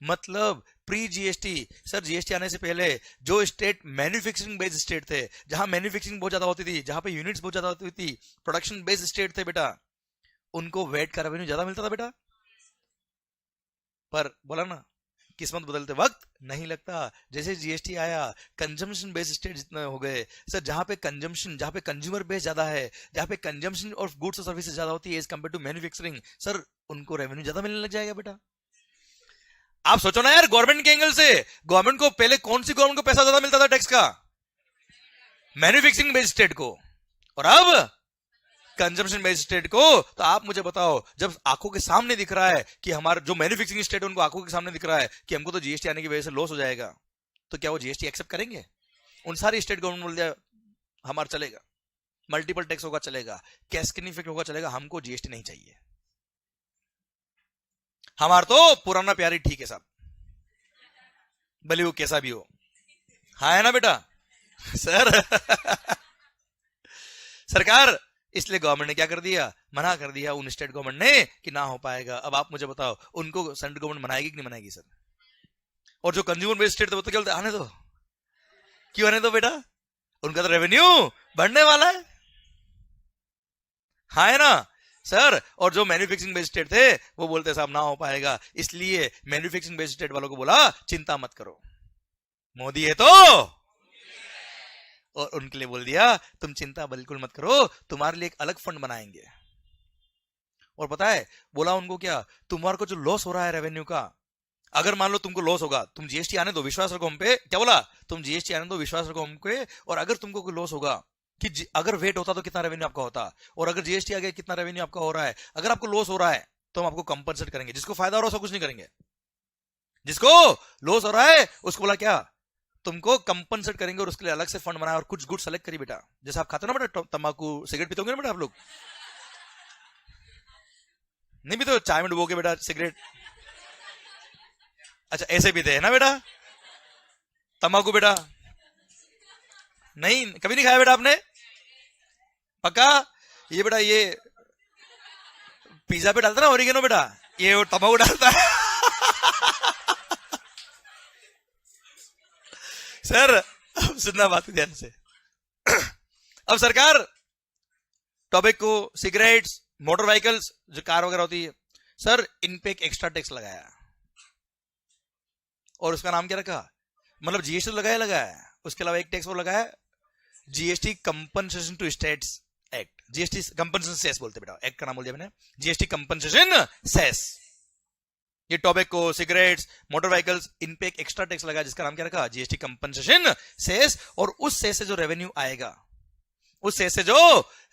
मतलब प्री जीएसटी सर, जीएसटी आने से पहले जो स्टेट मैन्युफैक्चरिंग बेस्ड स्टेट थे, जहां मैन्युफैक्चरिंग बहुत ज्यादा होती थी, जहां पे यूनिट्स बहुत ज्यादा होती थी, प्रोडक्शन बेस्ड स्टेट थे बेटा, उनको वेट का रेवेन्यू ज्यादा मिलता था बेटा। पर बोला ना किस्मत बदलते वक्त नहीं लगता। जैसे जीएसटी आया कंजम्पशन बेस्ड स्टेट जितने हो गए सर, जहां पे कंजम्पशन, जहां पे कंज्यूमर बेस ज्यादा है, जहां पे कंजम्पशन ऑफ गुड्स और सर्विसेज ज्यादा होती है as compare to manufacturing, sir उनको रेवेन्यू ज्यादा मिलने लग जाएगा बेटा। आप सोचो ना यार, गवर्नमेंट के एंगल से गवर्नमेंट को पहले कौन सी गवर्नमेंट को पैसा ज्यादा मिलता था टैक्स का? मैन्युफैक्चरिंग बेस्ड स्टेट को। और अब कंजम्पशन बेस्ड स्टेट को। तो आप मुझे बताओ, जब आंखों के सामने दिख रहा है कि हमारा जो मैन्युफैक्चरिंग स्टेट है उनको आंखों के सामने दिख रहा है कि हमको तो जीएसटी आने की वजह से लॉस हो जाएगा, तो क्या वो जीएसटी एक्सेप्ट करेंगे? उन सारी स्टेट गवर्नमेंट बोल दिया हमारा चलेगा, मल्टीपल टैक्स होगा चलेगा, कैस्केडिंग इफेक्ट होगा चलेगा, हमको जीएसटी नहीं चाहिए, हमारा तो पुराना प्यारी ठीक है साहब, भले वो कैसा भी हो। हाँ है ना बेटा? सर सरकार इसलिए गवर्नमेंट ने क्या कर दिया? मना कर दिया उन स्टेट गवर्नमेंट ने कि ना हो पाएगा। अब आप मुझे बताओ उनको सेंट्रल गवर्नमेंट मनाएगी कि नहीं मनाएगी सर? और जो कंज्यूमर बेस्ड स्टेट थे वो तो क्या बोलते, आने दो। क्यों आने दो बेटा? उनका तो रेवेन्यू बढ़ने वाला है। हाँ है ना सर? और जो मैन्युफैक्चरिंग बेस्ड स्टेट थे वो बोलते साहब ना हो पाएगा, इसलिए मैन्युफैक्चरिंग बेस्ड स्टेट वालों को बोला चिंता मत करो, मोदी है तो। और उनके लिए बोल दिया तुम चिंता बिल्कुल मत करो, तुम्हारे लिए एक अलग फंड बनाएंगे। और पता है बोला उनको क्या? तुम्हारे को जो लॉस हो रहा है रेवेन्यू का, अगर मान लो तुमको लॉस होगा, तुम जीएसटी आने दो, विश्वास रखो हम पे। क्या बोला? तुम जीएसटी आने दो, विश्वास रखो हम पे। और अगर तुमको कोई लॉस होगा कि अगर वेट होता तो कितना रेवेन्यू आपका होता, और अगर जीएसटी आ गया कितना रेवेन्यू आपका हो रहा है, अगर आपको लॉस हो रहा है तो हम आपको कंपनसेट करेंगे। जिसको फायदा हो रहा है उसको कुछ नहीं करेंगे, जिसको लॉस हो रहा है उसको बोला क्या तुमको कंपनसेट करेंगे, और उसके लिए अलग से फंड बनाया और कुछ गुड सेलेक्ट करी बेटा। जैसे आप खाते ना बेटा तंबाकू सिगरेट पीते होंगे ना बेटा आप लोग? नहीं पीते हो? चाय में डुबो के बेटा सिगरेट। अच्छा ऐसे पीते हैं ना बेटा तंबाकू बेटा? नहीं कभी नहीं खाया बेटा आपने? पक्का? ये बेटा ये पिज्जा पे डालता ना ओरिगेनो बेटा, ये तंबाकू डालता है। सर अब सुनना बात ध्यान से। अब सरकार टोबैको, सिगरेट्स, मोटर व्हीकल्स जो कार वगैरह होती है सर, इन पे एक एक्स्ट्रा टैक्स लगाया, और उसका नाम क्या रखा? मतलब जीएसटी लगाया, उसके अलावा एक टैक्स वो लगाया, GST compensation to states act. GST compensation cess बोलते बेटा, एक्ट का नाम बोल दिया मैंने, जीएसटी कंपनसेशन सेस। ये टोबैको, सिगरेट्स, मोटर व्हीकल्स, इन पे एक एक्स्ट्रा टैक्स लगा जिसका नाम क्या रखा? GST compensation cess. और उस सेस से जो रेवेन्यू आएगा, उस सेस से जो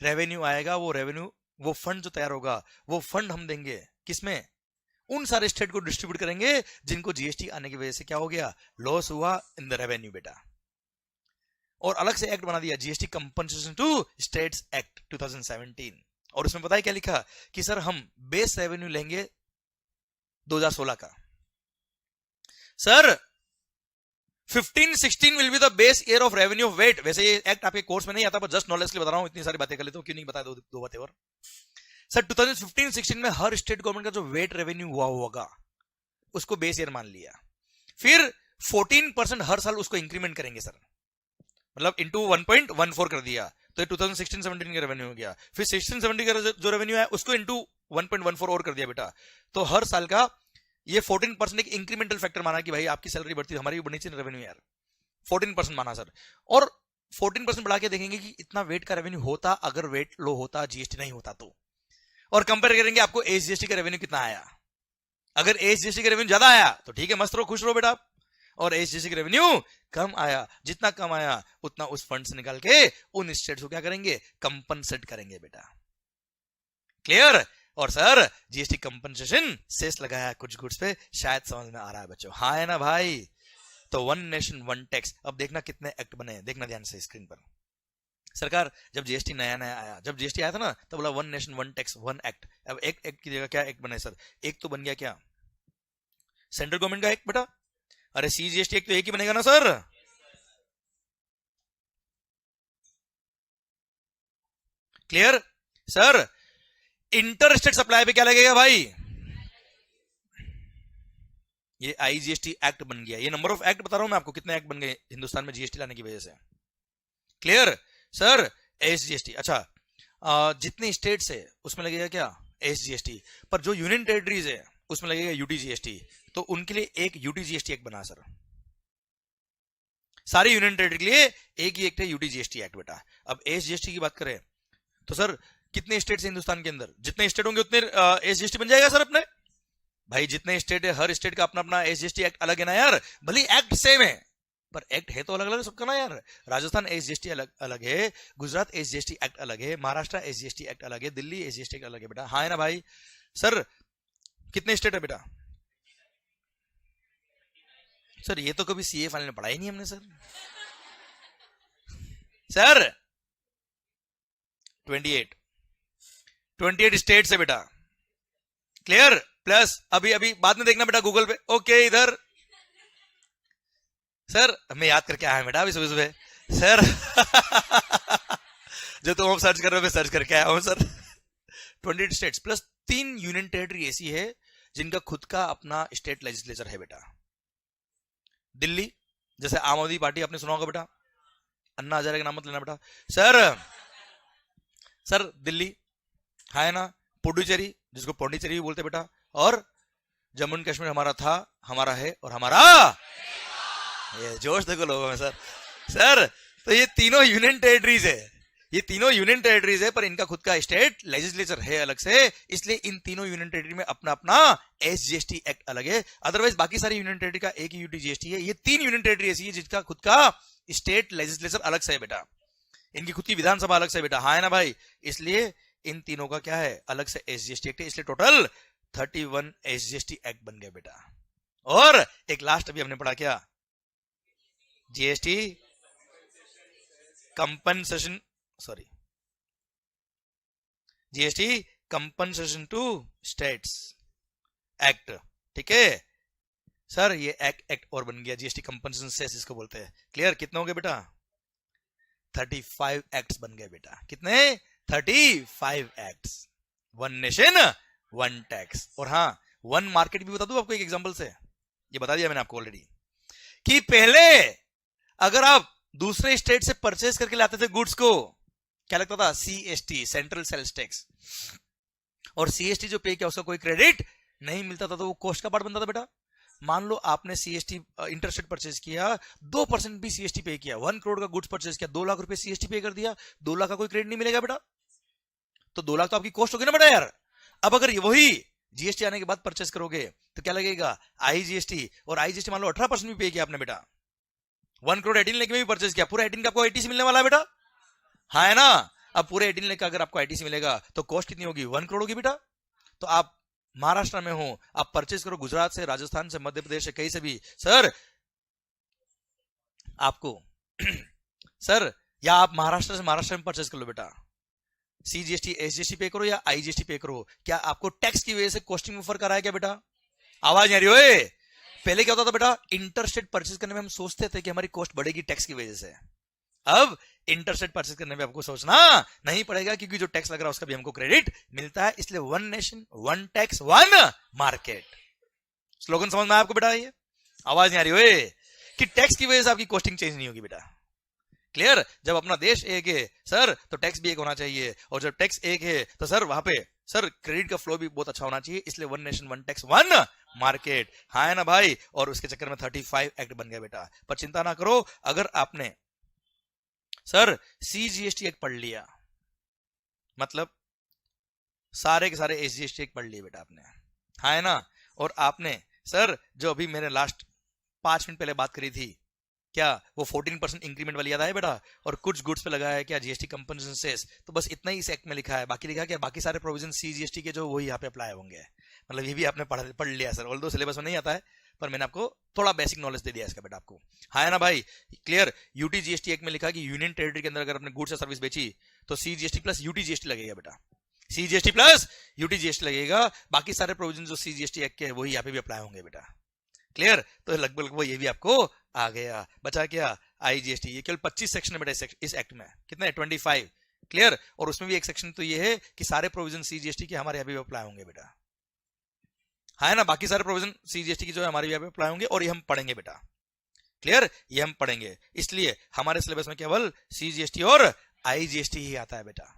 रेवेन्यू आएगा, वो रेवेन्यू, वो फंड जो तैयार होगा, वो फंड हम देंगे किसमें? उन सारे स्टेट को डिस्ट्रीब्यूट करेंगे जिनको जीएसटी आने की वजह से क्या हो गया? लॉस हुआ इन द रेवेन्यू बेटा। और अलग से एक्ट बना दिया, GST compensation to states act 2017। और उसमें पता है क्या लिखा? कि सर हम बेस रेवेन्यू लेंगे 2016 का। Sir 15-16 will be the base year of revenue of VAT. वैसे ये एक्ट आपके कोर्स में नहीं आता, पर जस्ट नॉलेज के लिए बता रहा हूं, इतनी सारी बातें कर लेता हूं, क्यों नहीं बता दो बातें और। सर 2015-16 में हर स्टेट गवर्नमेंट का जो वेट रेवेन्यू हुआ होगा उसको बेस ईयर मान लिया, फिर 14% हर साल उसको इंक्रीमेंट करेंगे सर, मतलब इंटू 1.14 कर दिया, तो ये 2016-17 का रेवेन्यू हो गया। फिर 16-17 का जो रेवेन्यू है उसको इंटू 1.14 और कर दिया बेटा, तो हर साल का ये 14% एक इंक्रीमेंटल फैक्टर माना कि भाई आपकी सैलरी बढ़ती है, हमारी भी बढ़नी चाहिए रेवेन्यू यार, 14% माना सर। और 14% बढ़ा के देखेंगे कि इतना वेट का रेवेन्यू होता अगर वेट लो होता, जीएसटी नहीं होता तो, और कंपेयर करेंगे आपको एसजीएसटी का रेवेन्यू कितना आया। अगर एसजीएसटी का रेवेन्यू ज्यादा आया तो ठीक है, मस्त रहो, खुश रहो बेटा, और एसजीएसटी का रेवेन्यू कम आया, जितना कम आया उतना उस फंड से निकाल के उन स्टेट्स को क्या करेंगे, कंपनसेट करेंगे बेटा। क्लियर। और सर जीएसटी कंपनसेशन सेस लगाया कुछ गुड्स पे, शायद समझ में आ रहा है बच्चों, हाँ है ना भाई। तो वन नेशन वन टैक्स, अब देखना कितने एक्ट बने, देखना ध्यान से स्क्रीन पर। सरकार जब जीएसटी नया नया आया, जब जीएसटी आया था ना, तब बोला one nation one tax one act. अब एक एक्ट की जगह क्या एक्ट बने सर, एक तो बन गया क्या, सेंट्रल गवर्नमेंट का एक्ट बेटा, अरे सीजीएसटी एक्ट तो एक ही बनेगा ना sir. Clear sir. Inter state supply पे क्या लगेगा भाई, ये आईजीएसटी एक्ट बन गया। ये नंबर ऑफ एक्ट बता रहा हूं मैं आपको, कितने एक्ट बन गए हिंदुस्तान में जीएसटी लाने की वजह से। Clear sir. एसजीएसटी, अच्छा जितने स्टेट्स है उसमें लगेगा क्या एसजीएसटी, पर जो यूनियन टेरिटरीज है उसमें लगेगा यूटीजीएसटी, तो उनके लिए एक यूटीजीएसटी एक्ट बना सर। सारी यूनियन टेरिटरी के लिए एक ही एक्ट है, यूटीजीएसटी एक्ट बेटा। अब एसजीएसटी की बात करें तो सर कितने स्टेट्स हैं हिंदुस्तान के अंदर, जितने स्टेट होंगे उतने एसजीएसटी बन जाएगा सर अपने। भाई जितने स्टेट है हर स्टेट का अपना अपना एसजीएसटी एक्ट अलग है ना यार, भले एक्ट सेम है पर एक्ट है तो अलग अलग सबका ना यार। राजस्थान एसजीएसटी अलग अलग है, गुजरात एसजीएसटी एक्ट अलग है, महाराष्ट्र एसजीएसटी एक्ट अलग है, दिल्ली एसजीएसटी एक्ट अलग है बेटा, हाँ है ना भाई। सर कितने स्टेट है बेटा, सर ये तो कभी सीए फाइनल में पढ़ा ही नहीं हमने सर। सर 28 स्टेट्स है बेटा। क्लियर। प्लस अभी अभी बाद में देखना बेटा गूगल पे, ओके इधर सर मैं याद करके आया बेटा अभी सुबह सुबह सर। जो तुम आप सर्च कर रहे हो मैं सर्च करके आया हूं sir. 28 states plus 3 union territory ऐसी है जिनका खुद का अपना स्टेट लेजिस्लेचर है बेटा। दिल्ली जैसे आम आदमी पार्टी आपने सुना होगा बेटा, अन्ना हजारे का नाम मत लेना बेटा सर दिल्ली है ना, पुडुचेरी जिसको पौंडीचेरी बोलते बेटा, और जम्मू एंड कश्मीर हमारा था, हमारा है और हमारा ये जोश देखो लोगों में सर। तो ये तीनों यूनियन टेरिटरीज है, ये तीनों यूनियन टेरिटरीज है, पर इनका खुद का स्टेट लेजिस्लेचर है अलग से, इसलिए इन तीनों यूनियन टेरिटरी में अपना अपना एसजीएसटी एक्ट अलग है। अदरवाइज बाकी सारी यूनियन टेरिटरी का एक ही यूटीजीएसटी है। ये 3 यूनियन टेरिटरी ऐसी है जिसका खुद का स्टेट लेजिस्लेचर अलग से है बेटा, इनकी खुद की विधानसभा अलग से बेटा, हाँ है ना भाई। इसलिए इन तीनों का क्या है, अलग से एसजीएसटी एक्ट है, इसलिए टोटल 31 एसजीएसटी एक्ट बन गया बेटा। और एक लास्ट अभी हमने पढ़ा क्या, GST compensation, sorry GST compensation to states act, ठीक है सर। ये एक्ट और बन गया, जीएसटी कंपनसेशन सेस इसको बोलते हैं। क्लियर। कितने हो गए बेटा, 35 एक्ट्स बन गए बेटा। कितने, 35 acts. One nation one tax. और हाँ वन मार्केट भी बता दूं आपको एक एग्जांपल से, ये बता दिया मैंने आपको ऑलरेडी, कि पहले अगर आप दूसरे स्टेट से परचेज करके लाते थे गुड्स को, क्या लगता था, सीएसटी, सेंट्रल सेल्स टैक्स, और सीएसटी जो पे किया उसका कोई क्रेडिट नहीं मिलता था, तो वो कॉस्ट का पार्ट बनता था बेटा। मान लो आपने सीएसटी इंटरस्टेट परचेज किया, 2% भी सीएसटी पे किया, 1 करोड़ का गुड्स परचेज किया, 2 लाख रुपए सीएसटी पे कर दिया, 2 लाख का कोई क्रेडिट नहीं मिलेगा बेटा, तो 2 लाख तो आपकी कॉस्ट होगी ना बेटा यार। अब अगर वही जीएसटी आने के बाद परचेज करोगे तो क्या लगेगा, आईजीएसटी, और आईजीएसटी मान लो 18% भी पे किया आपने बेटा, 1 करोड़ 18 लाख में भी परचेज किया, पूरा 18 का आपको आईटीसी मिलने वाला है बेटा, हाँ है ना। अब पूरे 18 लाख का अगर आपको आईटीसी मिलेगा तो कॉस्ट कितनी होगी, 1 करोड़ होगी बेटा। तो आप महाराष्ट्र में हो, आप परचेज करो गुजरात से, राजस्थान से, मध्य प्रदेश से, कहीं से भी सर आपको सर, या आप महाराष्ट्र से महाराष्ट्र में परचेज कर लो बेटा, सीजीएसटी एसजीएसटी पे करो या आईजीएसटी पे करो, क्या आपको टैक्स की वजह से कॉस्टिंग में फर्क आ रहा है क्या बेटा, आवाज नहीं आ रही हो, पहले क्या होता था बेटा, इंटरस्टेट परचेज करने में हम सोचते थे कि हमारी कॉस्ट बढ़ेगी टैक्स की वजह से। अब इंटरस्टेट परचेज करने में आपको सोचना नहीं पड़ेगा, क्योंकि जो टैक्स लग रहा है उसका भी हमको क्रेडिट मिलता है। इसलिए one nation one tax one market. Slogan समझ में आया आपको बेटा? ये आवाज नहीं आ रही ओए कि टैक्स की वजह से आपकी कॉस्टिंग चेंज नहीं होगी बेटा। क्लियर? जब अपना देश एक है सर तो टैक्स भी एक होना चाहिए, और जब टैक्स एक है तो सर वहां पे सर क्रेडिट का फ्लो भी बहुत अच्छा होना चाहिए। इसलिए one nation one tax one market, हाँ है ना भाई? और उसके चक्कर में 35 एक्ट बन गया बेटा। पर चिंता ना करो, अगर आपने सर CGST एक्ट पढ़ लिया, मतलब सारे के सारे SGST एक्ट पढ़ लिए बेटा आपने, हाँ है ना? और आपने सर जो अभी मैंने लास्ट 5 मिनट पहले बात करी थी, क्या वो 14% इंक्रीमेंट वाली याद आया बेटा? और कुछ गुड्स पे लगा है क्या GST कंपनसेशन सेस, तो बस इतना ही इस एक्ट में लिखा है। बाकी लिखा है क्या? बाकी सारे प्रोविजन CGST के जो वही यहाँ पे अप्लाई होंगे। मतलब ये भी आपने पढ़ लिया सर, ऑल्दो सिलेबस में नहीं आता है, पर मैंने आपको थोड़ा बेसिक नॉलेज दे दिया इसका बेटा आपको, हाँ है ना भाई? क्लियर? UT GST एक्ट में लिखा कि यूनियन टेरिटरी के अंदर अगर अपने गुड्स या सर्विस बेची तो CGST प्लस UT GST लगेगा बेटा। CGST प्लस UT GST लगेगा। बाकी सारे प्रोविजन जो CGST एक्ट के वही यहाँ पे भी अप्लाई होंगे बेटा। क्लियर? तो लगभग वो ये भी आपको आ गया। बचा क्या? IGST। ये केवल 25 सेक्शन है बेटा इस एक्ट में, कितने? 25। क्लियर? और उसमें भी एक सेक्शन तो ये है कि सारे प्रोविजन CGST के हमारे यहाँ भी अप्लाई होंगे बेटा, है ना? बाकी सारे प्रोविजन CGST की जो है हमारे यहाँ पे अप्लाई होंगे, और ये हम पढ़ेंगे बेटा। क्लियर? ये हम पढ़ेंगे, इसलिए हमारे सिलेबस में केवल CGST और IGST ही आता है बेटा।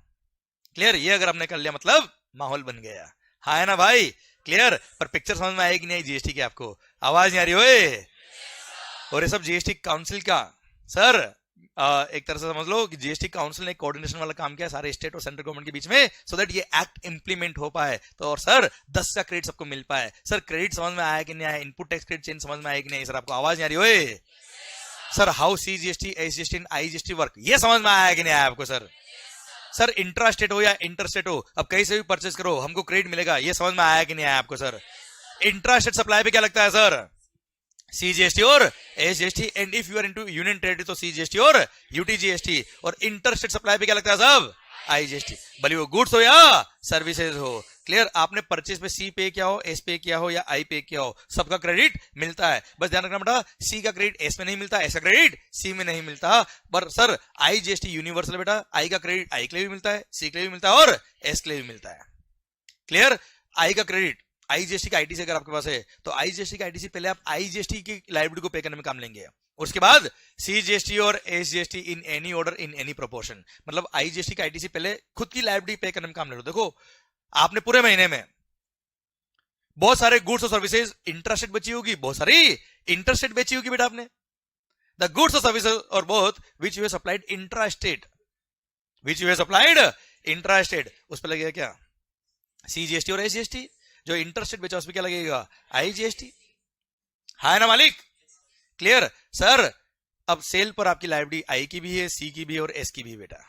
क्लियर? ये अगर हमने कर लिया मतलब माहौल बन गया, हाँ है ना भाई? क्लियर? पर पिक्चर समझ में आएगी नहीं GST की आपको? आवाज नहीं आ रही ओए? और ये सब GST काउंसिल का सर एक तरह से समझ लो कि GST काउंसिल ने कोऑर्डिनेशन वाला काम किया सारे स्टेट और सेंट्रल गवर्नमेंट के बीच में, सो दैट ये एक्ट इंप्लीमेंट हो पाए। तो और सर 10 का क्रेडिट सबको मिल पाए। सर क्रेडिट समझ में आया कि नहीं आया? इनपुट टैक्स क्रेडिट चेंज समझ में आया कि नहीं? सर आपको आवाज नहीं आ रही ओए? Sir how CGST SGST and IGST work, ये समझ में आया कि नहीं आया आपको? सर इंट्रा स्टेट हो या इंटरस्टेट हो, अब कहीं से भी परचेस करो हमको क्रेडिट मिलेगा, ये समझ में आया कि नहीं आया आपको? सर इंट्रा स्टेट सप्लाई पे क्या लगता है सर? CGST और SGST, and if you are into union territory तो CGST और UT GST, और इंटरस्टेट सप्लाई पे क्या लगता है सब? IGST, भले वो गुड्स हो या सर्विसेज हो। क्लियर? आपने परचेज पे C पे किया हो, S पे किया हो या I पे किया हो, सबका क्रेडिट मिलता है। बस ध्यान रखना बेटा, C का क्रेडिट S में नहीं मिलता, S का क्रेडिट C में नहीं मिलता। पर सर IGST यूनिवर्सल बेटा, I का क्रेडिट I के लिए भी मिलता है, C के लिए भी मिलता है और S के लिए भी मिलता है। क्लियर? I का क्रेडिट IGST का ITC अगर आपके पास है तो IGST का ITC पहले आप IGST की लायबिलिटी को पे करने में काम लेंगे, उसके बाद CGST और SGST in any order in any proportion. मतलब IGST का ITC पहले खुद की लायबिलिटी पे करने में काम ले लो। देखो आपने पूरे महीने में बहुत सारे गुड्स और सर्विसेज इंट्रास्टेट बेची होगी, बहुत सारी इंटरस्टेट बेची होगी बेटा आपने। द गुड्स और सर्विसेज और both which you have supplied intrastate, which you have supplied intrastate, उस पर लगेगा क्या? CGST और SGST। जो इंटरस्टेट बेचा उस पर क्या लगेगा? IGST, है ना मालिक? क्लियर? सर अब सेल पर आपकी लायबिलिटी I की भी है, C की भी है और S की भी है बेटा।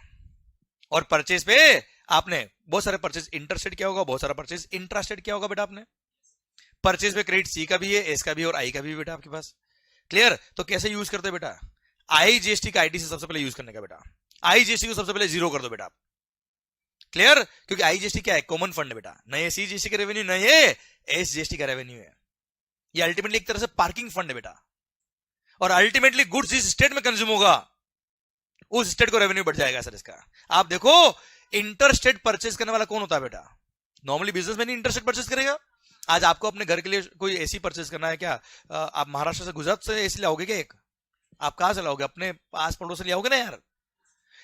और परचेज पे आपने बहुत सारे परचेज इंटरस्टेट किया होगा, बहुत सारा परचेज इंट्रास्टेट किया होगा बेटा आपने। परचेज पे क्रेडिट C का भी है, S का भी है और I का भी है बेटा आपके पास। क्लियर? तो कैसे यूज करते बेटा? IGST का ITC सबसे पहले यूज करने का बेटा। IGST को सबसे पहले 0 कर दो बेटा। क्लियर? क्योंकि IGST क्या है? कॉमन फंड है बेटा, न ये CGST का रेवेन्यू न ये SGST का रेवेन्यू है। ये अल्टीमेटली एक तरह से पार्किंग फंड है बेटा, और अल्टीमेटली गुड्स जिस स्टेट में कंज्यूम होगा उस स्टेट को रेवेन्यू बढ़ जाएगा सर इसका। आप देखो इंटर स्टेट परचेज करने वाला कौन होता है बेटा? नॉर्मली बिजनेसमैन ही इंटर स्टेट परचेज करेगा। आज आपको अपने घर के लिए कोई एसी परचेज करना है क्या? आप महाराष्ट्र से गुजरात से एसी लाओगे क्या? एक आप कहां से लाओगे? अपने पास पड़ोस से लाओगे ना यार।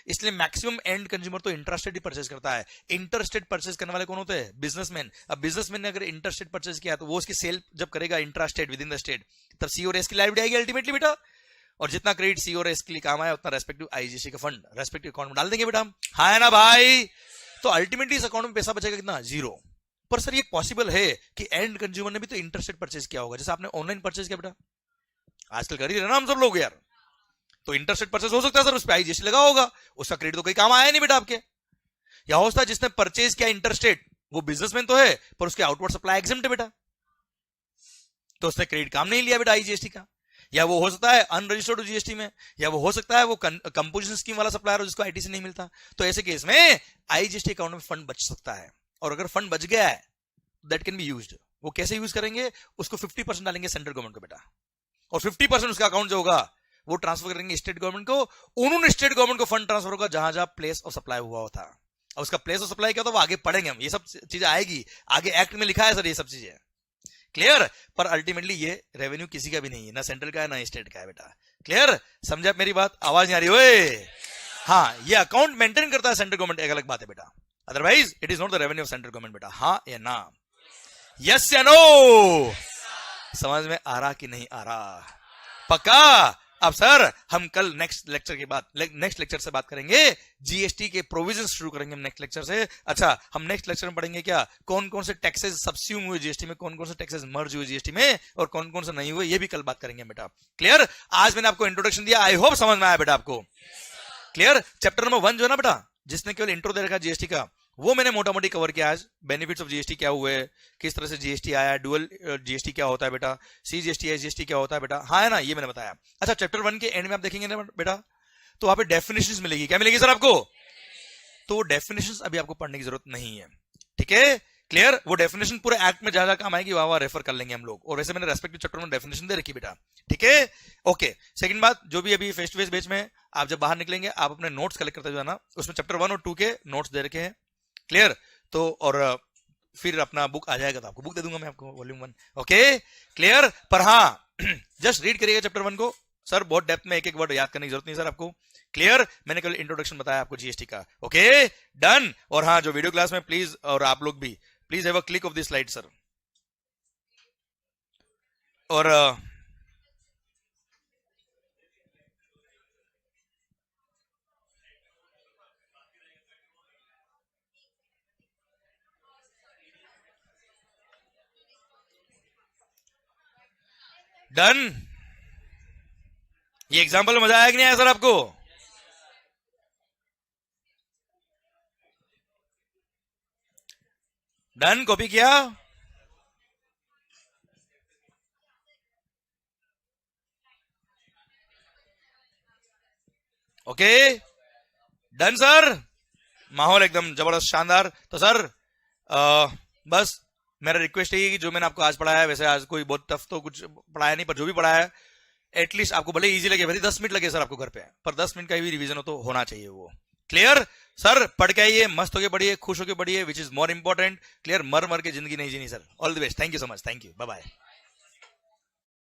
इसलिए मैक्सिमम एंड कंज्यूमर तो इंटरस्टेट ही परचेज करता है। इंटरस्टेट परचेज करने वाले कौन होते हैं? बिजनेसमैन। अब बिजनेसमैन ने अगर इंटरस्टेट परचेज किया तो वो उसकी सेल जब करेगा intrastate with in the state, तब C और S की लायबिलिटी आएगी अल्टीमेटली बेटा। और जितना क्रेडिट C और S के लिए काम आया उतना रेस्पेक्टिव IGST का फंड रेस्पेक्टिव अकाउंट में डाल देंगे बेटा हम, हाँ है ना भाई? तो अल्टीमेटली इस अकाउंट में पैसा बचेगा कितना? 0। पर सर ये पॉसिबल है कि एंड कंज्यूमर ने भी तो इंटरस्टेट परचेज किया होगा, जैसे आपने ऑनलाइन परचेज किया बेटा, आजकल कर ही रहे ना हम सब लोग यार। तो इंटरस्टेट परचेज हो सकता है सर, उस पर IGST लगा होगा, उसका क्रेडिट तो कोई काम आया नहीं बेटा आपके। या हो सकता है जिसने परचेज किया इंटरस्टेट वो बिजनेसमैन तो है पर उसके आउटवर्ड सप्लाई एग्जेम्प्ट है बेटा, तो उसने क्रेडिट काम नहीं लिया बेटा IGST का। या वो हो सकता है अनरजिस्टर्ड GST में, या वो हो सकता है वो कंपोजिशन स्कीम वाला सप्लायर हो जिसको ITC नहीं मिलता। तो ऐसे केस में IGST अकाउंट में फंड बच सकता है, और अगर फंड बच गया है दैट कैन बी यूज्ड, वो कैसे यूज करेंगे, उसको 50% डालेंगे सेंट्रल गवर्नमेंट को बेटा, और 50% उसका अकाउंट जो होगा वो ट्रांसफर करेंगे स्टेट गवर्नमेंट को। उन्होंने स्टेट गवर्नमेंट को फंड ट्रांसफर होगा जहां जहां प्लेस ऑफ सप्लाई हुआ था। और उसका प्लेस ऑफ सप्लाई क्या था वो आगे पढ़ेंगे हम, ये सब चीजें आएगी आगे, एक्ट में लिखा है सर ये सब चीजें, क्लियर। पर अल्टीमेटली ये रेवेन्यू किसी का भी नहीं है, ना सेंट्रल का है ना स्टेट का है बेटा, क्लियर। समझे आप मेरी बात, आवाज नहीं आ रही ओए? हाँ, ये अकाउंट मेंटेन करता है सेंट्रल गवर्नमेंट, एक अलग बात है बेटा, otherwise it is not the revenue of central government बेटा। हाँ या ना, यस या नो? समझ में आ रहा कि नहीं आ रहा? पक्का? अब सर हम कल नेक्स्ट लेक्चर से बात करेंगे, जीएसटी के प्रोविजन शुरू करेंगे हम नेक्स्ट लेक्चर से। अच्छा, हम नेक्स्ट लेक्चर में पढ़ेंगे क्या, कौन कौन से टैक्सेस सब्स्यूम हुए जीएसटी में, कौन कौन से टैक्सेस मर्ज हुए जीएसटी में, और कौन कौन से नहीं हुए, ये भी कल बात करेंगे बेटा, क्लियर। आज मैंने आपको इंट्रोडक्शन दिया, आई होप समझ में आया बेटा आपको, क्लियर। चैप्टर नंबर 1 जो है ना बेटा, जिसने केवल इंट्रो दे रखा जीएसटी का, वो मैंने मोटा मोटी कवर किया आज। बेनिफिट्स ऑफ जीएसटी क्या हुए, किस तरह से जीएसटी आया, डुअल जीएसटी क्या होता है बेटा, सीजीएसटी एसजीएसटी क्या होता है बेटा, हाँ है ना, ये मैंने बताया। अच्छा, चैप्टर 1 के एंड में आप देखेंगे ना बेटा, तो वहां पे डेफिनेशंस मिलेगी, क्या मिलेगी सर आपको? तो डेफिनेशंस अभी आपको पढ़ने की जरूरत नहीं है, ठीक है, क्लियर। वो डेफिनेशन पूरे एक्ट में जहां काम आएगी वहां रेफर कर लेंगे हम लोग, और वैसे मैंने रेस्पेक्टिव चैप्टर में डेफिनेशन दे रखी बेटा, ठीक है, ओके। सेकंड बात, जो भी अभी फेस टू फेस बैच में आप जब बाहर निकलेंगे, आप अपने नोट्स कलेक्ट करते जाना, उसमें चैप्टर 1 और 2 के नोट्स दे रखे हैं, क्लियर। तो और फिर अपना बुक आ जाएगा तो आपको बुक दे दूंगा मैं आपको, वॉल्यूम 1, ओके, क्लियर। पर हाँ, जस्ट रीड करिएगा चैप्टर 1 को सर, बहुत डेप्थ में एक एक वर्ड याद करने की जरूरत नहीं सर आपको, क्लियर। मैंने केवल इंट्रोडक्शन बताया आपको जीएसटी का, ओके, डन। और हाँ, जो वीडियो क्लास में प्लीज, और आप लोग भी please have a click of this slide sir, और डन। ये एग्जांपल मजा आया कि नहीं आया सर आपको? डन, कॉपी किया? Okay, done sir. माहौल एकदम जबरदस्त शानदार। तो सर बस मेरा रिक्वेस्ट है कि जो मैंने आपको आज पढ़ाया है, वैसे आज कोई बहुत टफ तो कुछ पढ़ाया नहीं, पर जो भी पढ़ाया है एटलीस्ट आपको भले इजी लगे, भले 10 मिनट लगे सर आपको घर पे, पर 10 मिनट का भी रिवीजन हो तो होना चाहिए वो, क्लियर। सर पढ़ के आइए, मस्त होके पढ़िए, खुश होके पढ़िए, which is more important, clear. मर के जिंदगी नहीं जीनी sir. All the best, thank you so much, thank you, bye bye.